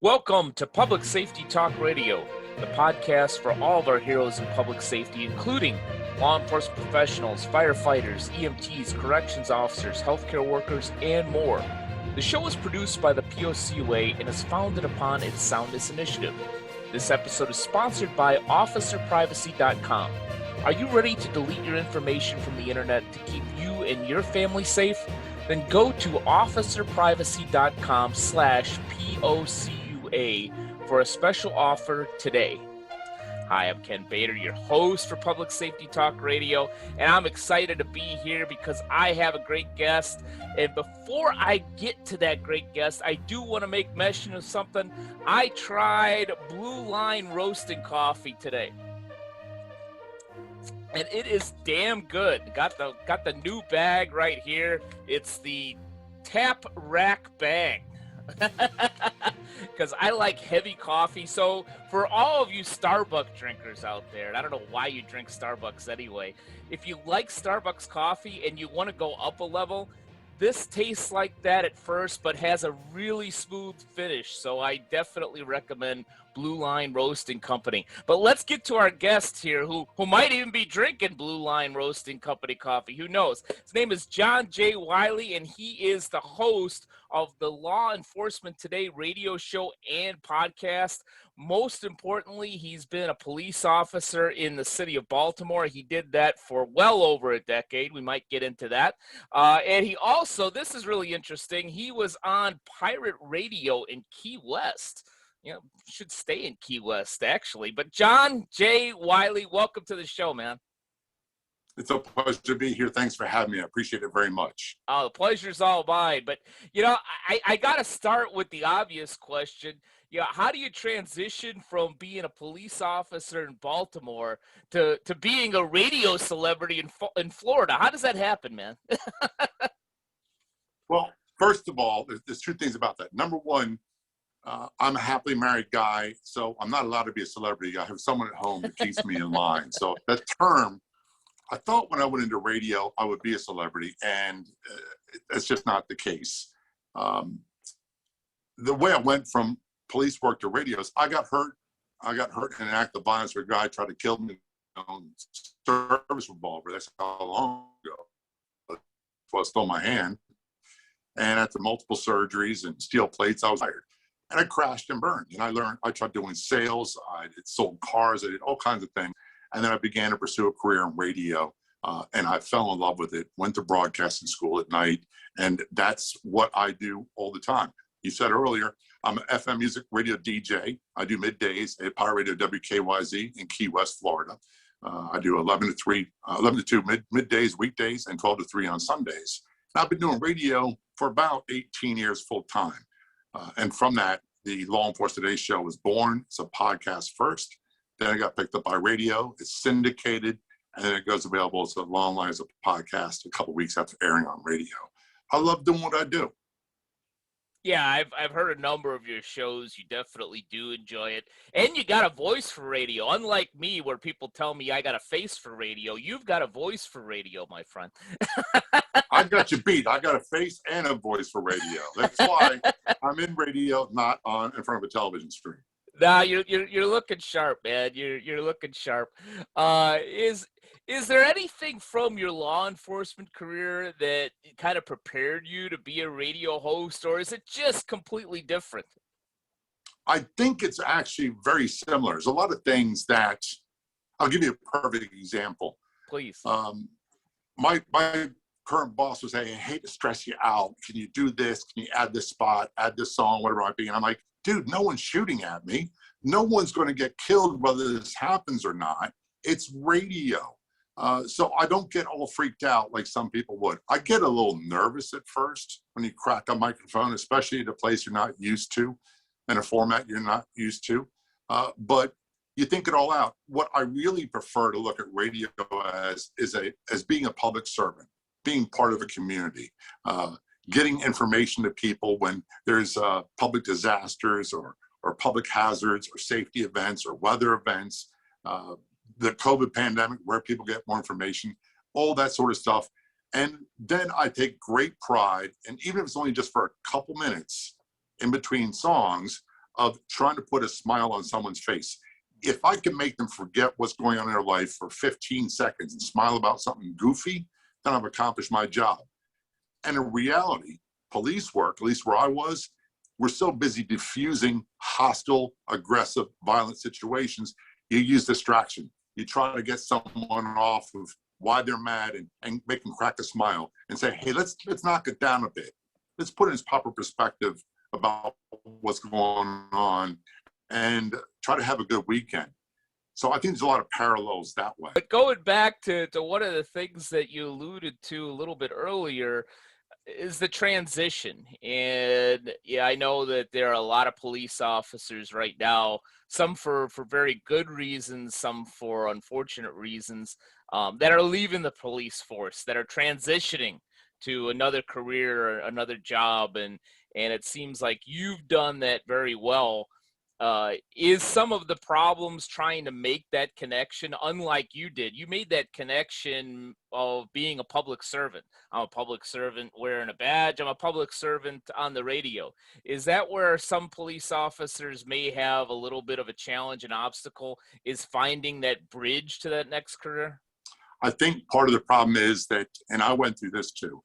Welcome to Public Safety Talk Radio, the podcast for all of our heroes in public safety, including law enforcement professionals, firefighters, EMTs, corrections officers, healthcare workers, and more. The show is produced by the POCUA and is founded upon its Soundness Initiative. This episode is sponsored by OfficerPrivacy.com. Are you ready to delete your information from the internet to keep you and your family safe? Then go to OfficerPrivacy.com/POCUA for a special offer today. Hi, I'm Ken Bader, your host for Public Safety Talk Radio, and I'm excited to be here because I have a great guest. And before I get to that great guest, I do want to make mention of something. I tried Blue Line Roasting Coffee today, and it is damn good. Got the new bag right here. It's the Tap Rack Bag. Because I like heavy coffee. So for all of you Starbucks drinkers out there, and I don't know why you drink Starbucks anyway, if you like Starbucks coffee and you want to go up a level, this tastes like that at first, but has a really smooth finish. So I definitely recommend Blue Line Roasting Company. But let's get to our guest here who might even be drinking Blue Line Roasting Company coffee. Who knows? His name is John J. Wiley, and he is the host of the Law Enforcement Today radio show and podcast. Most importantly, he's been a police officer in the city of Baltimore. He did that for well over a decade. We might get into that. And he also, this is really interesting, he was on pirate radio in Key West. You know, should stay in Key West, actually. But John J. Wiley, welcome to the show, man. It's a pleasure to be here. Thanks for having me. I appreciate it very much. Oh, the pleasure's all mine. But, you know, I got to start with the obvious question. You know, how do you transition from being a police officer in Baltimore to being a radio celebrity in Florida? How does that happen, man? Well, first of all, there's two things about that. Number one, I'm a happily married guy, so I'm not allowed to be a celebrity. I have someone at home that keeps me in line. So that term, I thought when I went into radio, I would be a celebrity, and that's just not the case. The way I went from police work to radios, I got hurt. I got hurt in an act of violence where a guy tried to kill me on service revolver. That's how long ago. Before I stole my hand. And after multiple surgeries and steel plates, I was fired. And I crashed and burned. And I tried doing sales. I sold cars. I did all kinds of things. And then I began to pursue a career in radio. And I fell in love with it, went to broadcasting school at night. And that's what I do all the time. You said earlier, I'm an FM music radio DJ. I do middays at Pirate Radio WKYZ in Key West, Florida. I do 11 to 2 middays, weekdays, and 12 to 3 on Sundays. And I've been doing radio for about 18 years full time. And from that, the Law Enforcement Today show was born. It's a podcast first. Then it got picked up by radio. It's syndicated. And then it goes available as a long line as a podcast a couple of weeks after airing on radio. I love doing what I do. Yeah, I've heard a number of your shows. You definitely do enjoy it. And you got a voice for radio. Unlike me, where people tell me I got a face for radio, you've got a voice for radio, my friend. I got you beat. I got a face and a voice for radio. That's why I'm in radio, not in front of a television screen. Nah, you're looking sharp, man. You're looking sharp. Is there anything from your law enforcement career that kind of prepared you to be a radio host, or is it just completely different? I think it's actually very similar. There's a lot of things that I'll give you a perfect example. Please. My current boss would say, I hate to stress you out. Can you do this? Can you add this spot, add this song, whatever it might be? And I'm like, dude, no one's shooting at me. No one's going to get killed whether this happens or not. It's radio. So I don't get all freaked out like some people would. I get a little nervous at first when you crack a microphone, especially at a place you're not used to, in a format you're not used to. But you think it all out. What I really prefer to look at radio as being a public servant, being part of a community, getting information to people when there's public disasters or public hazards or safety events or weather events, the COVID pandemic, where people get more information, all that sort of stuff. And then I take great pride, and even if it's only just for a couple minutes in between songs, of trying to put a smile on someone's face. If I can make them forget what's going on in their life for 15 seconds and smile about something goofy, then I've accomplished my job. And in reality, police work, at least where I was, we're so busy diffusing hostile, aggressive, violent situations. You use distraction. You try to get someone off of why they're mad and make them crack a smile and say, hey, let's knock it down a bit. Let's put it in its proper perspective about what's going on and try to have a good weekend. So I think there's a lot of parallels that way. But going back to one of the things that you alluded to a little bit earlier is the transition. And yeah, I know that there are a lot of police officers right now, some for very good reasons, some for unfortunate reasons, that are leaving the police force, that are transitioning to another career or another job. And it seems like you've done that very well. Is some of the problems trying to make that connection, unlike you did? You made that connection of being a public servant. I'm a public servant wearing a badge. I'm a public servant on the radio. Is that where some police officers may have a little bit of a challenge and obstacle, is finding that bridge to that next career? I think part of the problem is that, and I went through this too,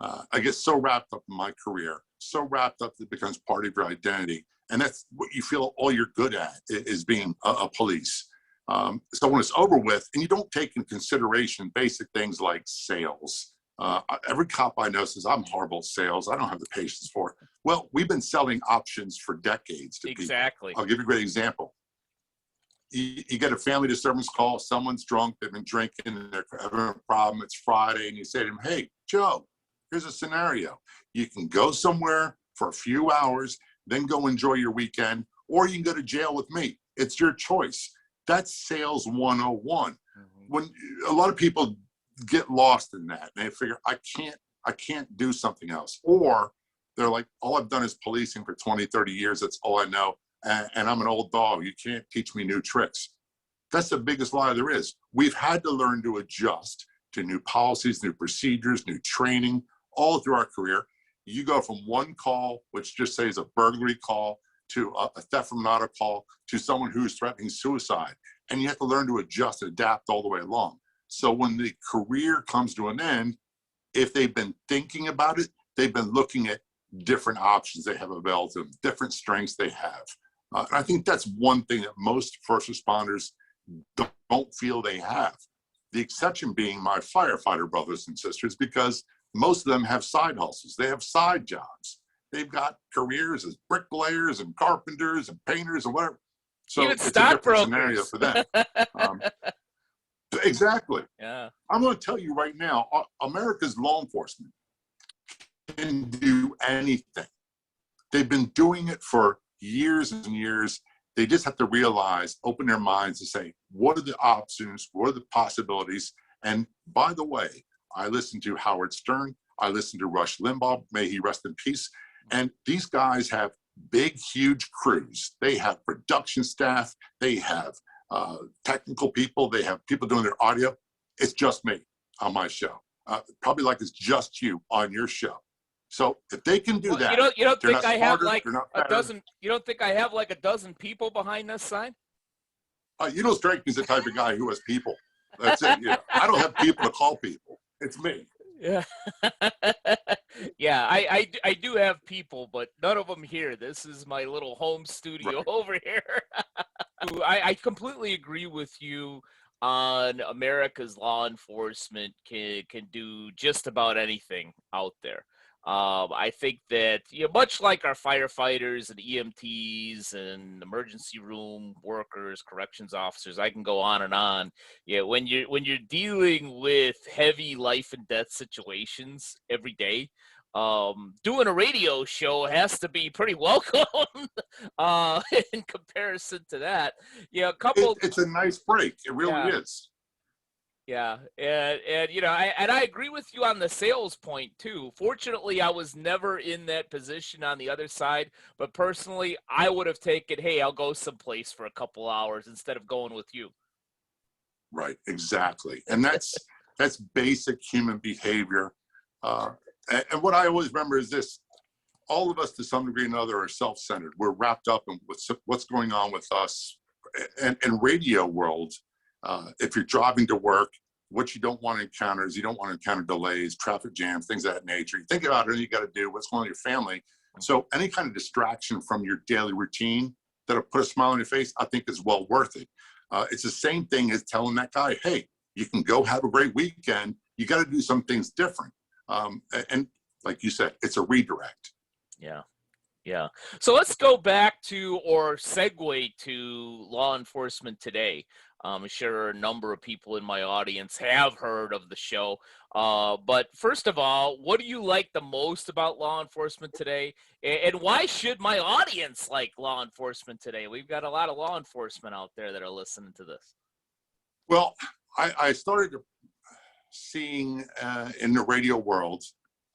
I get so wrapped up in my career, so wrapped up that it becomes part of your identity. And that's what you feel all you're good at, is being a police. So when it's over with, and you don't take in consideration basic things like sales. Every cop I know says, I'm horrible at sales. I don't have the patience for it. Well, we've been selling options for decades to people. Exactly. I'll give you a great example. You get a family disturbance call, someone's drunk, they've been drinking, and they're having a problem, it's Friday, and you say to them, hey, Joe, here's a scenario. You can go somewhere for a few hours, then go enjoy your weekend, or you can go to jail with me. It's your choice. That's sales 101. When a lot of people get lost in that, and they figure, I can't do something else. Or they're like, all I've done is policing for 20, 30 years. That's all I know. And I'm an old dog. You can't teach me new tricks. That's the biggest lie there is. We've had to learn to adjust to new policies, new procedures, new training, all through our career. You go from one call, which just says a burglary call, to a theft from an auto call, to someone who's threatening suicide. And you have to learn to adjust and adapt all the way along. So when the career comes to an end, if they've been thinking about it, they've been looking at different options they have available to them, different strengths they have. And I think that's one thing that most first responders don't feel they have. The exception being my firefighter brothers and sisters, because most of them have side hustles. They have side jobs. They've got careers as bricklayers and carpenters and painters and whatever. So even it's a different scenario for them. Exactly. Yeah. I'm going to tell you right now, America's law enforcement can do anything. They've been doing it for years and years. They just have to realize, open their minds and say, what are the options? What are the possibilities? And by the way, I listen to Howard Stern. I listen to Rush Limbaugh. May he rest in peace. And these guys have big, huge crews. They have production staff. They have technical people. They have people doing their audio. It's just me on my show. Probably like it's just you on your show. So if they can do that, you don't think I have smarter, like a dozen? You don't think I have like a dozen people behind this sign? You don't strike me as the type of guy who has people. That's it. Yeah. I don't have people to call people. It's me. Yeah. Yeah, I do have people, but none of them here. This is my little home studio Right. over here. I completely agree with you on America's law enforcement can do just about anything out there. I think that, you know, much like our firefighters and EMTs and emergency room workers, corrections officers, I can go on and on. Yeah, when you're dealing with heavy life and death situations every day, doing a radio show has to be pretty welcome in comparison to that. Yeah, a couple. It's a nice break. It really is. Yeah, and you know, I agree with you on the sales point too. Fortunately, I was never in that position on the other side, but personally, I would have taken, hey, I'll go someplace for a couple hours instead of going with you. Right, exactly. And that's basic human behavior. And what I always remember is this: all of us to some degree or another are self-centered. We're wrapped up in what's going on with us. And radio world, if you're driving to work, what you don't want to encounter is you don't want to encounter delays, traffic jams, things of that nature. You think about it, you got to do what's going on in your family. So any kind of distraction from your daily routine that'll put a smile on your face, I think is well worth it. It's the same thing as telling that guy, hey, you can go have a great weekend. You got to do some things different. And like you said, it's a redirect. Yeah. Yeah. So let's go back to, or segue to, law enforcement today. I'm sure a number of people in my audience have heard of the show. But first of all, what do you like the most about law enforcement today? And why should my audience like law enforcement today? We've got a lot of law enforcement out there that are listening to this. Well, I started seeing in the radio world,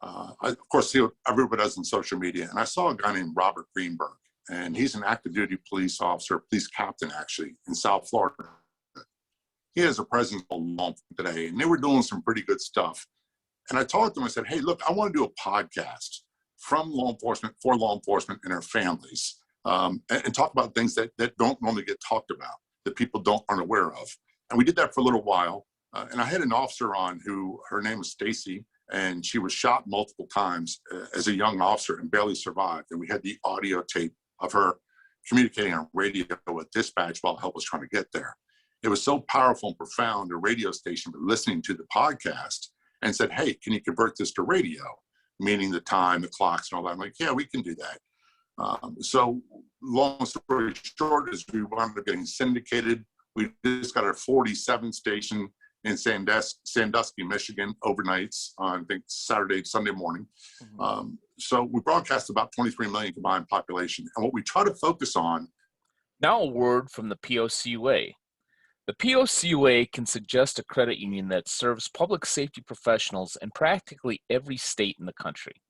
I, of course, see what everybody does on social media. And I saw a guy named Robert Greenberg, and he's an active duty police officer, police captain, actually, in South Florida. He has a presence on law enforcement today, and they were doing some pretty good stuff. And I talked to him, I said, hey, look, I want to do a podcast from law enforcement, for law enforcement and their families, and talk about things that don't normally get talked about, that people aren't aware of. And we did that for a little while. And I had an officer on who, her name was Stacy, and she was shot multiple times as a young officer and barely survived. And we had the audio tape of her communicating on radio with dispatch while help was trying to get there. It was so powerful and profound, the radio station was listening to the podcast and said, hey, can you convert this to radio? Meaning the time, the clocks and all that. I'm like, yeah, we can do that. So long story short is we wound up getting syndicated. We just got our 47th station in Sandusky, Michigan, overnights on, I think, Saturday, Sunday morning. Mm-hmm. So we broadcast about 23 million combined population. And what we try to focus on. Now a word from the POCUA. The POCUA can suggest a credit union that serves public safety professionals in practically every state in the country.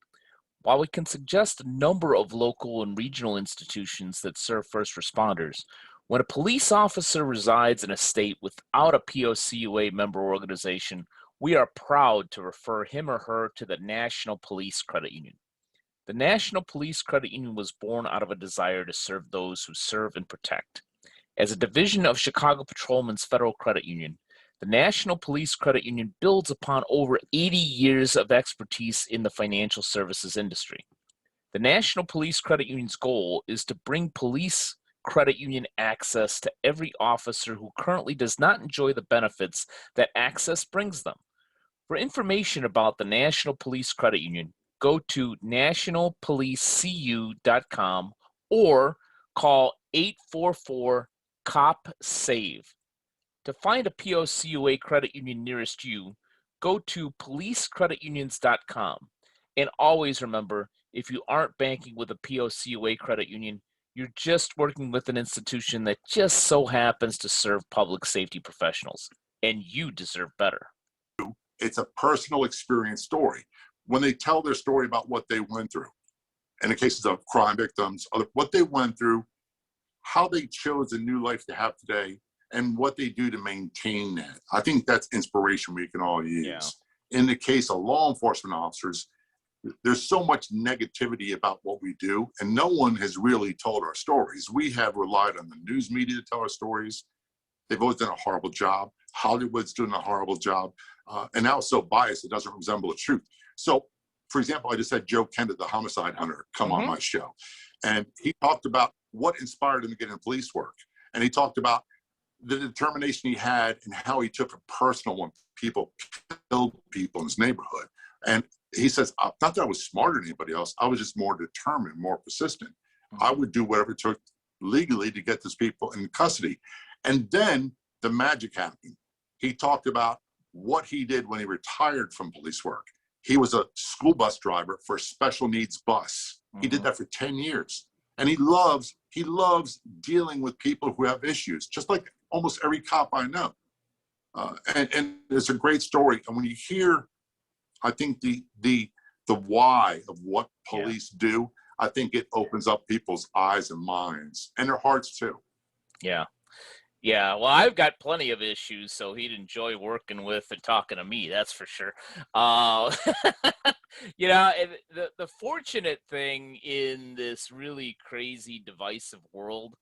While we can suggest a number of local and regional institutions that serve first responders, when a police officer resides in a state without a POCUA member organization, we are proud to refer him or her to the National Police Credit Union. The National Police Credit Union was born out of a desire to serve those who serve and protect. As a division of Chicago Patrolmen's Federal Credit Union, the National Police Credit Union builds upon over 80 years of expertise in the financial services industry. The National Police Credit Union's goal is to bring police credit union access to every officer who currently does not enjoy the benefits that access brings them. For information about the National Police Credit Union, go to nationalpolicecu.com or call 844-COP-SAVE. To find a POCUA credit union nearest you, go to policecreditunions.com. And always remember, if you aren't banking with a POCUA credit union, you're just working with an institution that just so happens to serve public safety professionals, and you deserve better. It's a personal experience story. When they tell their story about what they went through, in the cases of crime victims, what they went through, how they chose a new life to have today, and what they do to maintain that. I think that's inspiration we can all use. Yeah. In the case of law enforcement officers, there's so much negativity about what we do, and no one has really told our stories. We have relied on the news media to tell our stories. They've always done a horrible job. Hollywood's doing a horrible job. And now it's so biased, it doesn't resemble the truth. So, for example, I just had Joe Kenda, the homicide hunter, come on my show. And he talked about what inspired him to get into police work. And he talked about the determination he had and how he took it personal when people killed people in his neighborhood. And he says, not that I was smarter than anybody else, I was just more determined, more persistent. I would do whatever it took legally to get these people in custody. And then the magic happened. He talked about what he did when he retired from police work. He was a school bus driver for a special needs bus. He did that for 10 years. And he loves dealing with people who have issues, just like almost every cop I know. And it's a great story. And when you hear, I think the why of what police do, I think it opens up people's eyes and minds and their hearts too. Yeah. Yeah, well, I've got plenty of issues, so he'd enjoy working with and talking to me. That's for sure. Uh, and the fortunate thing in this really crazy divisive world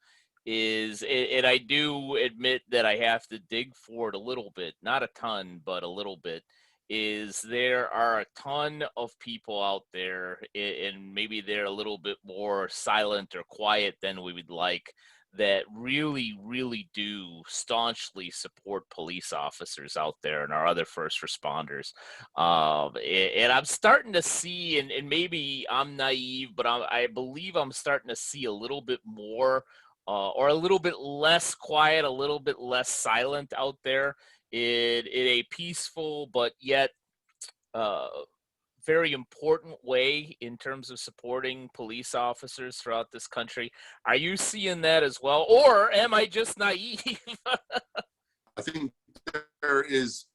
is, and I do admit that I have to dig for it a little bit, not a ton, but a little bit. Is there are a ton of people out there, and maybe they're a little bit more silent or quiet than we would like, that really, really do staunchly support police officers out there and our other first responders. And I'm starting to see, and maybe I'm naive, but I believe I'm starting to see a little bit more, or a little bit less quiet, a little bit less silent out there in a peaceful but yet uh, very important way in terms of supporting police officers throughout this country. Are you seeing that as well, or am I just naive? I think there is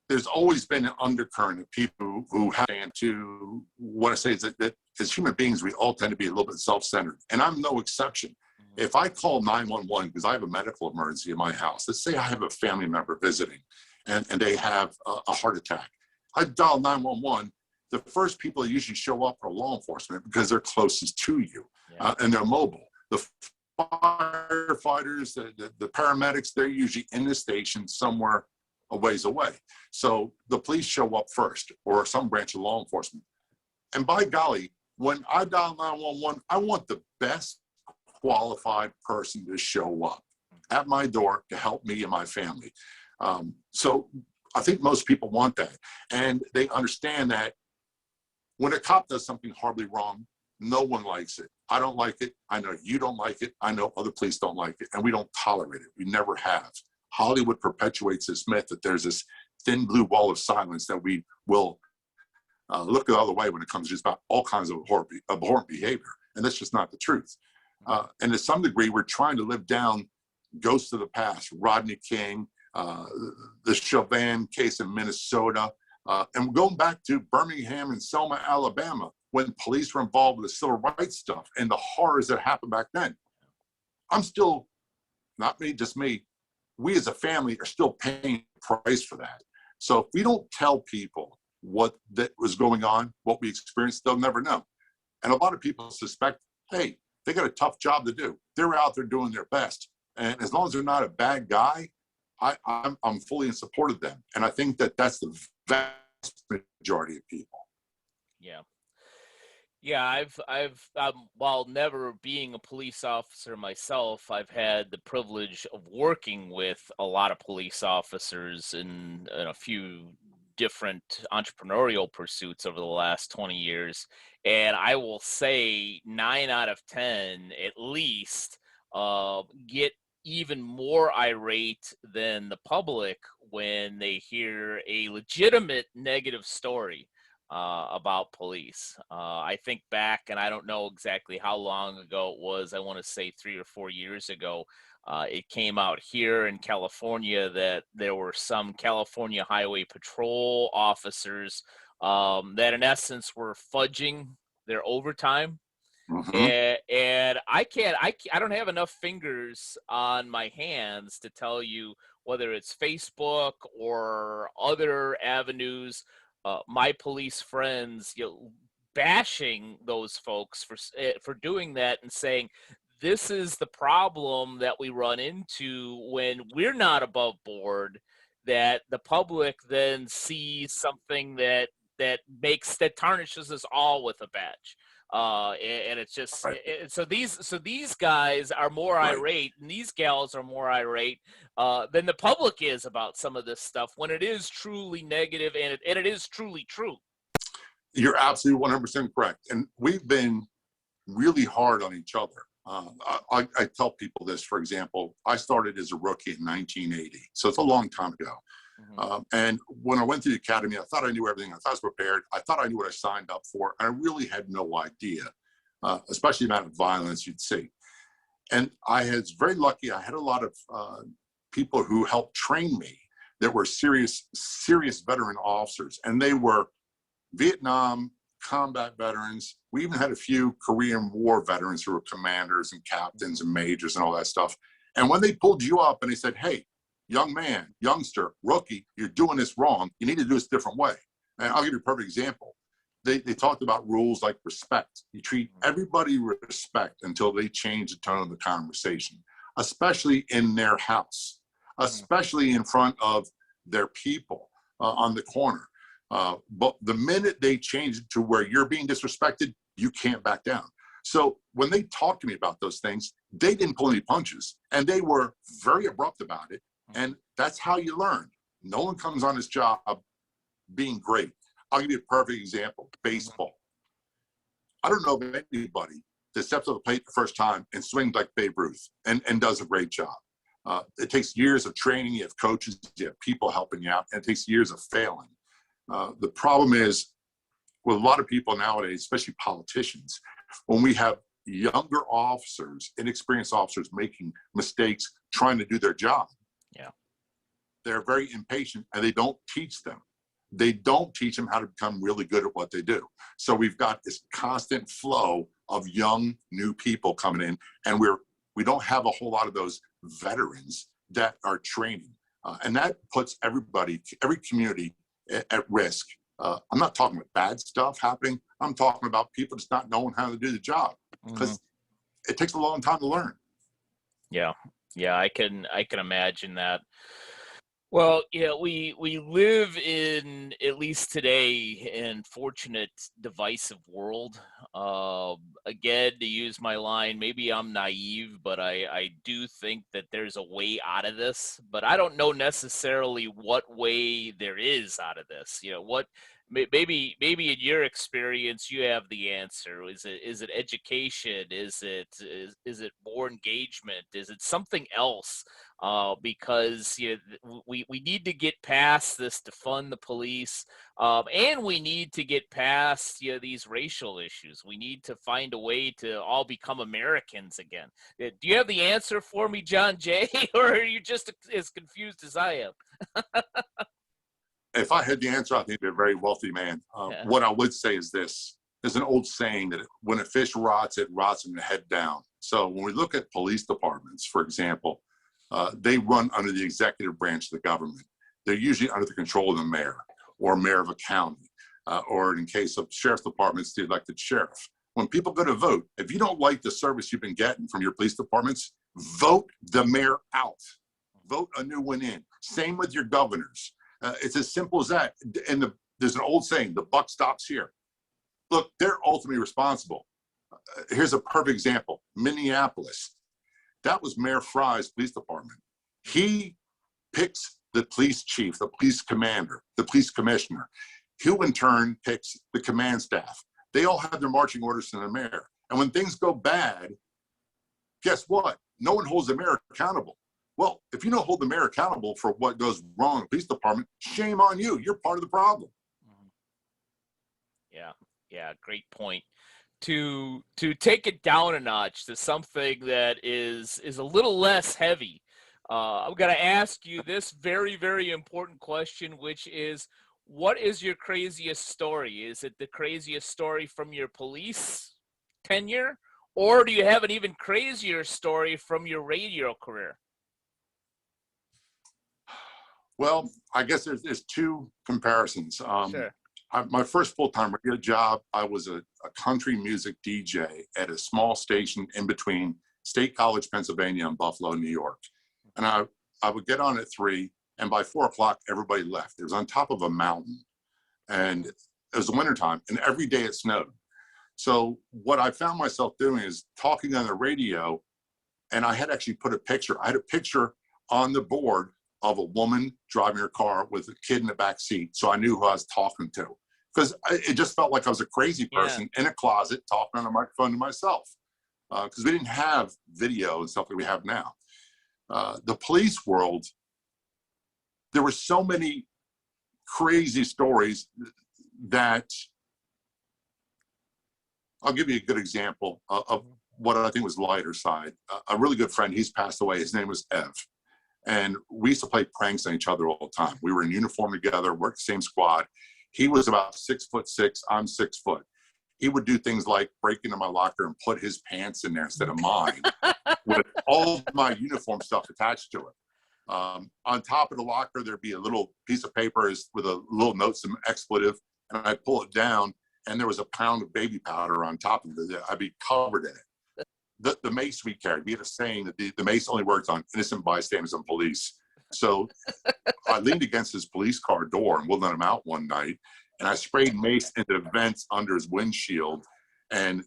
there's always been an undercurrent of people who have to what I say is that as human beings, we all tend to be a little bit self-centered. And I'm no exception. If I call 911 because I have a medical emergency in my house, let's say I have a family member visiting and they have a heart attack. I dial 911. The first people that usually show up are law enforcement because they're closest to you, Yeah. and they're mobile. The firefighters, the paramedics, they're usually in the station somewhere a ways away. So the police show up first or some branch of law enforcement. And by golly, when I dial 911, I want the best qualified person to show up at my door to help me and my family. So I think most people want that. And they understand that when a cop does something horribly wrong, no one likes it. I don't like it. I know you don't like it. I know other police don't like it. And we don't tolerate it. We never have. Hollywood perpetuates this myth that there's this thin blue wall of silence that we will look the other way when it comes to just about all kinds of abhorrent behavior. And that's just not the truth. And to some degree, we're trying to live down ghosts of the past, Rodney King, the Chauvin case in Minnesota, and going back to Birmingham and Selma, Alabama, when police were involved with the civil rights stuff and the horrors that happened back then. I'm still, not me, just me, we as a family are still paying the price for that. So if we don't tell people what that was going on, what we experienced, they'll never know. And a lot of people suspect, hey, they got a tough job to do. They're out there doing their best. And as long as they're not a bad guy, I'm fully in support of them. And I think that that's the vast majority of people. Yeah. Yeah, while never being a police officer myself, I've had the privilege of working with a lot of police officers in a few different entrepreneurial pursuits over the last 20 years. And I will say 9 out of 10, at least, get even more irate than the public when they hear a legitimate negative story about police. I think back, and I don't know exactly how long ago it was. I want to say 3 or 4 years ago. It came out here in California that there were some California Highway Patrol officers that, in essence, were fudging their overtime. Mm-hmm. And I don't have enough fingers on my hands to tell you whether it's Facebook or other avenues, my police friends, bashing those folks for doing that and saying, this is the problem that we run into when we're not above board, that the public then sees something that tarnishes us all with a badge. And it's just Right. so these guys are more irate, and these gals are more irate than the public is about some of this stuff when it is truly negative and it is truly true. You're absolutely 100% correct. And we've been really hard on each other. I tell people this, for example, I started as a rookie in 1980. So it's a long time ago. Mm-hmm. And when I went to the academy, I thought I knew everything. I thought I was prepared. I thought I knew what I signed up for. I really had no idea, especially the amount of violence you'd see. And I was very lucky. I had a lot of people who helped train me that were serious veteran officers. And they were Vietnam combat veterans. We even had a few Korean War veterans who were commanders and captains and majors and all that stuff. And when they pulled you up and they said, hey, young man, youngster, rookie, you're doing this wrong. You need to do this a different way. And I'll give you a perfect example. They talked about rules like respect. You treat everybody with respect until they change the tone of the conversation, especially in their house, especially in front of their people on the corner. But the minute they change it to where you're being disrespected, you can't back down. So when they talked to me about those things, they didn't pull any punches, and they were very abrupt about it. And that's how you learn. No one comes on this job being great. I'll give you a perfect example, baseball. I don't know of anybody that steps up the plate the first time and swings like Babe Ruth and does a great job. It takes years of training. You have coaches, you have people helping you out, and it takes years of failing. The problem is with a lot of people nowadays, especially politicians, when we have younger officers, inexperienced officers making mistakes, trying to do their job. Yeah. They're very impatient, and they don't teach them. They don't teach them how to become really good at what they do. So we've got this constant flow of young, new people coming in, and we don't have a whole lot of those veterans that are training. And that puts everybody, every community at risk. I'm not talking about bad stuff happening. I'm talking about people just not knowing how to do the job, because it takes a long time to learn. Yeah. I can imagine that. Well, yeah, we live in, at least today, an fortunate, divisive world. Again, to use my line, maybe I'm naive, but I do think that there's a way out of this. But I don't know necessarily what way there is out of this. Maybe in your experience you have the answer. Is it education? Is it more engagement? Is it something else? Because we need to get past this defund the police, and we need to get past these racial issues. We need to find a way to all become Americans again. Do you have the answer for me, John Jay, or are you just as confused as I am? If I had the answer, I think I'd be a very wealthy man. What I would say is this. There's an old saying that when a fish rots, it rots from the head down. So when we look at police departments, for example, they run under the executive branch of the government. They're usually under the control of the mayor or mayor of a county, or in case of sheriff's departments, the elected sheriff. When people go to vote, if you don't like the service you've been getting from your police departments, vote the mayor out. Vote a new one in. Same with your governors. It's as simple as that. And there's an old saying, the buck stops here. Look, they're ultimately responsible. Here's a perfect example. Minneapolis. That was Mayor Fry's police department. He picks the police chief, the police commander, the police commissioner, who in turn picks the command staff. They all have their marching orders from the mayor. And when things go bad, guess what? No one holds the mayor accountable. Well, if you don't hold the mayor accountable for what goes wrong in the police department, shame on you. You're part of the problem. Yeah, great point. To take it down a notch to something that is a little less heavy, I'm going to ask you this very, very important question, which is, what is your craziest story? Is it the craziest story from your police tenure, or do you have an even crazier story from your radio career? Well, I guess there's two comparisons. Sure. My first full-time radio job, I was a country music DJ at a small station in between State College, Pennsylvania, and Buffalo, New York. And I would get on at 3, and by 4 o'clock, everybody left. It was on top of a mountain, and it was the wintertime, and every day it snowed. So what I found myself doing is talking on the radio, and I had actually put a picture. I had a picture on the board of a woman driving her car with a kid in the back seat. So I knew who I was talking to, because it just felt like I was a crazy person in a closet talking on a microphone to myself, because we didn't have video and stuff that we have now. The police world, there were so many crazy stories that I'll give you a good example of what I think was lighter side. A really good friend, he's passed away. His name was Ev. And we used to play pranks on each other all the time. We were in uniform together, worked the same squad. He was about 6'6", I'm 6 foot. He would do things like break into my locker and put his pants in there instead of mine with all of my uniform stuff attached to it. On top of the locker, there'd be a little piece of paper with a little note, some expletive, and I'd pull it down, and there was a pound of baby powder on top of it. I'd be covered in it. The mace we carried, we had a saying that the mace only worked on innocent bystanders and police. So I leaned against his police car door and we'll let him out one night, and I sprayed mace into the vents under his windshield, and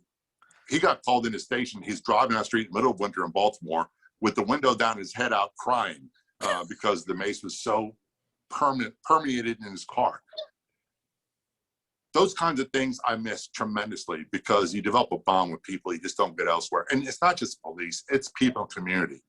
he got called into station. He's driving down the street in the middle of winter in Baltimore with the window down, his head out, crying because the mace was so permeated in his car. Those kinds of things I miss tremendously, because you develop a bond with people you just don't get elsewhere. And it's not just police, it's people in community.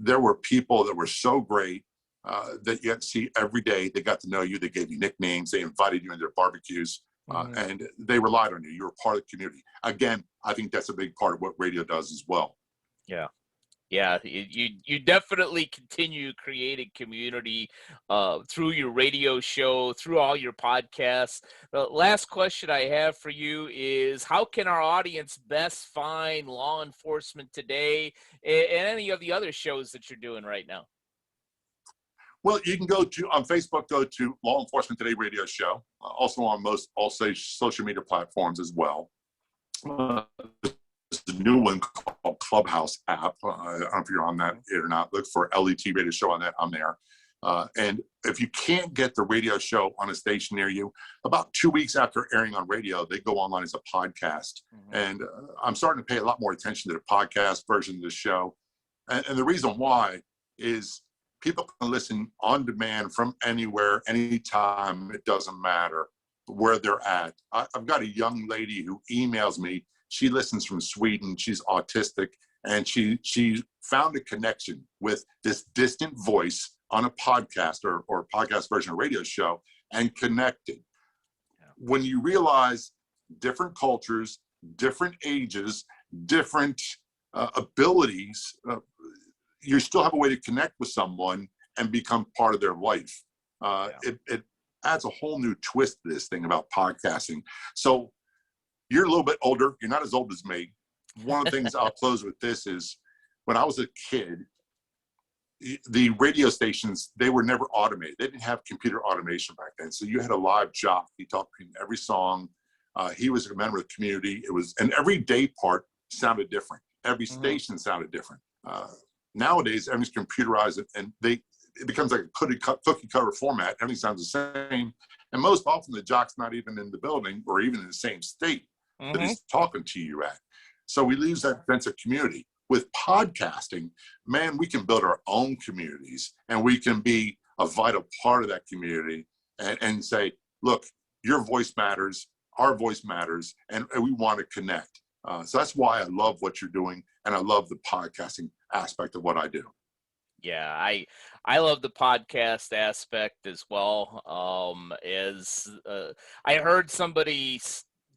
There were people that were so great that you had to see every day. They got to know you. They gave you nicknames. They invited you into their barbecues, and they relied on you. You were part of the community. Again, I think that's a big part of what radio does as well. Yeah. Yeah, you definitely continue creating community through your radio show, through all your podcasts. The last question I have for you is, how can our audience best find Law Enforcement Today and any of the other shows that you're doing right now? Well, you can go to, on Facebook, go to Law Enforcement Today radio show, also on most all social media platforms as well. There's a new one called Clubhouse app. I don't know if you're on that or not. Look for LET radio show on that. I'm there. And if you can't get the radio show on a station near you, about 2 weeks after airing on radio, they go online as a podcast. And I'm starting to pay a lot more attention to the podcast version of the show. And the reason why is people can listen on demand from anywhere, anytime. It doesn't matter where they're at. I've got a young lady who emails me. She listens from Sweden. She's autistic, and she found a connection with this distant voice on a podcast or podcast version of a radio show and connected. When you realize different cultures, different ages, different abilities, you still have a way to connect with someone and become part of their life. It adds a whole new twist to this thing about podcasting. So you're a little bit older. You're not as old as me. One of the things I'll close with this is, when I was a kid, the radio stations, they were never automated. They didn't have computer automation back then. So you had a live jock. He talked in every song. He was a member of the community. And every day part sounded different. Every station sounded different. Nowadays, everything's computerized, and it becomes like a cookie cutter format. Everything sounds the same. And most often the jock's not even in the building or even in the same state that he's talking to you at. So we lose that sense of community. With podcasting, man, we can build our own communities, and we can be a vital part of that community and say, look, your voice matters, our voice matters, and we want to connect. So that's why I love what you're doing, and I love the podcasting aspect of what I do. Yeah, I love the podcast aspect as well. I heard somebody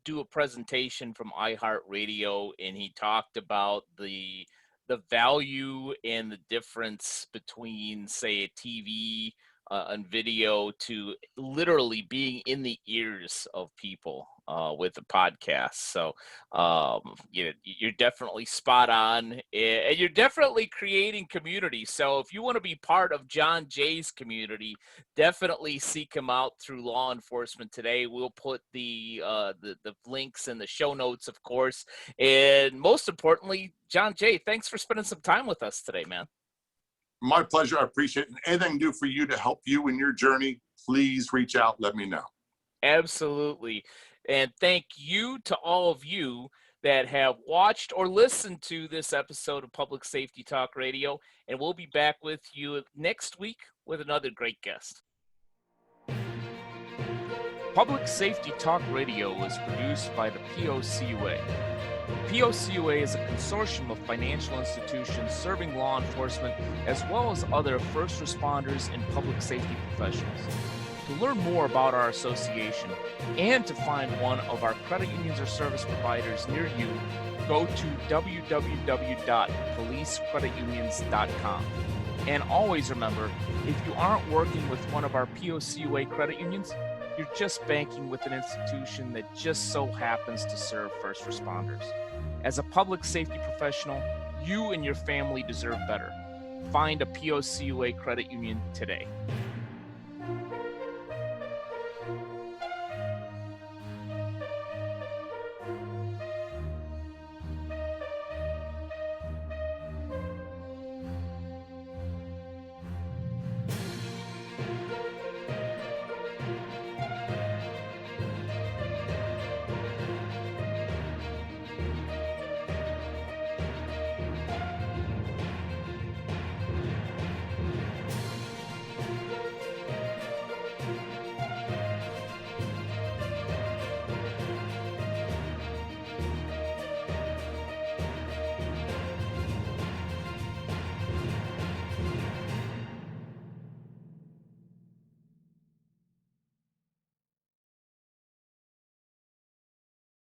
do a presentation from iHeartRadio, and he talked about the value and the difference between, say, a TV and video to literally being in the ears of people with the podcast. So you're definitely spot on, and you're definitely creating community. So if you want to be part of John Jay's community, definitely seek him out through Law Enforcement Today. We'll put the links in the show notes, of course. And most importantly, John Jay, thanks for spending some time with us today, man. My pleasure. I appreciate it. Anything I can do for you to help you in your journey, please reach out. Let me know. Absolutely. And thank you to all of you that have watched or listened to this episode of Public Safety Talk Radio. And we'll be back with you next week with another great guest. Public Safety Talk Radio is produced by the POCUA. POCUA is a consortium of financial institutions serving law enforcement as well as other first responders and public safety professionals. To learn more about our association and to find one of our credit unions or service providers near you, go to www.policecreditunions.com. And always remember, if you aren't working with one of our POCUA credit unions, you're just banking with an institution that just so happens to serve first responders. As a public safety professional, You and your family deserve better. Find a POCUA credit union today.